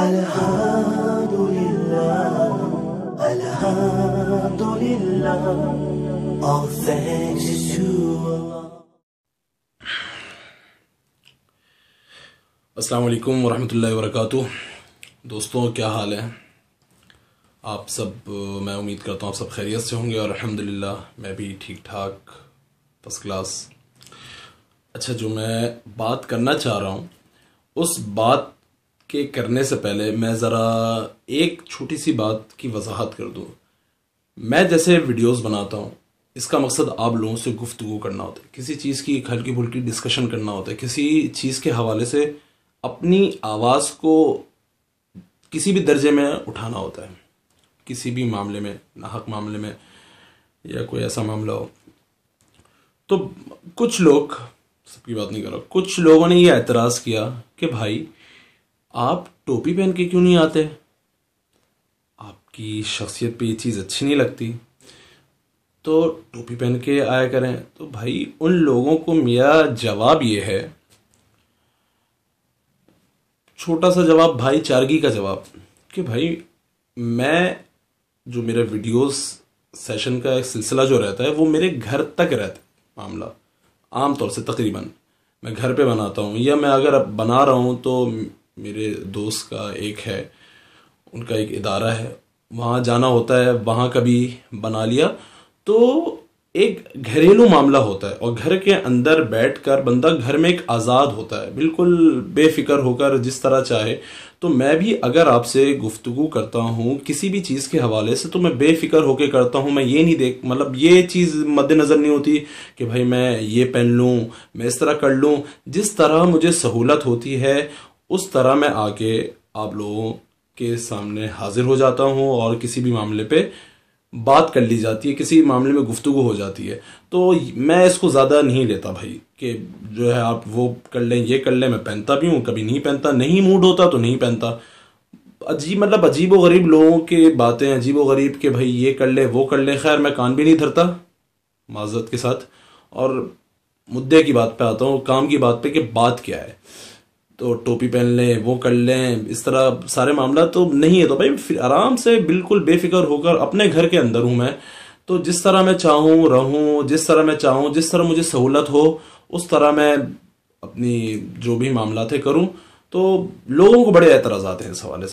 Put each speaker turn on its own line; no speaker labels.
Alhamdulillah, Alhamdulillah, all thanks is to Allah.
السلام علیکم ورحمۃ اللہ وبرکاتہ. دوستوں کیا حال ہے آپ سب؟ میں امید کرتا ہوں آپ سب خیریت سے ہوں گے، اور الحمدللہ میں بھی ٹھیک ٹھاک فرسٹ کلاس. اچھا، جو میں بات کرنا چاہ رہا ہوں اس بات کے کرنے سے پہلے میں ذرا ایک چھوٹی سی بات کی وضاحت کر دوں. میں جیسے ویڈیوز بناتا ہوں اس کا مقصد آپ لوگوں سے گفتگو کرنا ہوتا ہے، کسی چیز کی ایک ہلکی پھلکی ڈسکشن کرنا ہوتا ہے، کسی چیز کے حوالے سے اپنی آواز کو کسی بھی درجے میں اٹھانا ہوتا ہے، کسی بھی معاملے میں، ناحق معاملے میں یا کوئی ایسا معاملہ ہو. تو کچھ لوگ، سب کی بات نہیں کر رہا، کچھ لوگوں نے یہ اعتراض کیا کہ بھائی آپ ٹوپی پہن کے کیوں نہیں آتے، آپ کی شخصیت پہ یہ چیز اچھی نہیں لگتی تو ٹوپی پہن کے آیا کریں. تو بھائی ان لوگوں کو میرا جواب یہ ہے، چھوٹا سا جواب، بھائی چارگی کا جواب، کہ بھائی میں جو میرے ویڈیوز سیشن کا ایک سلسلہ جو رہتا ہے وہ میرے گھر تک رہتا ہے. معاملہ عام طور سے تقریباً میں گھر پہ بناتا ہوں، یا میں اگر بنا رہا ہوں تو میرے دوست کا ایک ہے، ان کا ایک ادارہ ہے، وہاں جانا ہوتا ہے، وہاں کبھی بنا لیا. تو ایک گھریلو معاملہ ہوتا ہے، اور گھر کے اندر بیٹھ کر بندہ گھر میں ایک آزاد ہوتا ہے، بالکل بے فکر ہو کر جس طرح چاہے. تو میں بھی اگر آپ سے گفتگو کرتا ہوں کسی بھی چیز کے حوالے سے تو میں بے فکر ہو کے کرتا ہوں. میں یہ نہیں مطلب یہ چیز مد نظر نہیں ہوتی کہ بھائی میں یہ پہن لوں، میں اس طرح کر لوں. جس طرح مجھے سہولت ہوتی ہے اس طرح میں آ کے آپ لوگوں کے سامنے حاضر ہو جاتا ہوں، اور کسی بھی معاملے پہ بات کر لی جاتی ہے، کسی معاملے میں گفتگو ہو جاتی ہے. تو میں اس کو زیادہ نہیں لیتا بھائی کہ جو ہے آپ وہ کر لیں یہ کر لیں. میں پہنتا بھی ہوں، کبھی نہیں پہنتا، نہیں موڈ ہوتا تو نہیں پہنتا. عجیب و غریب لوگوں کے باتیں، عجیب و غریب کہ بھائی یہ کر لے وہ کر لے. خیر میں کان بھی نہیں دھرتا معذرت کے ساتھ، اور مدعے کی بات پہ آتا ہوں، کام کی بات پہ کہ بات کیا ہے. تو ٹوپی پہن لیں، وہ کر لیں، اس طرح سارے معاملات تو نہیں ہے. تو بھائی آرام سے بالکل بے فکر ہو کر اپنے گھر کے اندر ہوں میں، تو جس طرح میں چاہوں رہوں، جس طرح میں چاہوں، جس طرح مجھے سہولت ہو اس طرح میں اپنی جو بھی معاملات ہے کروں. تو لوگوں کو بڑے اعتراضات ہیں اس حوالے سے.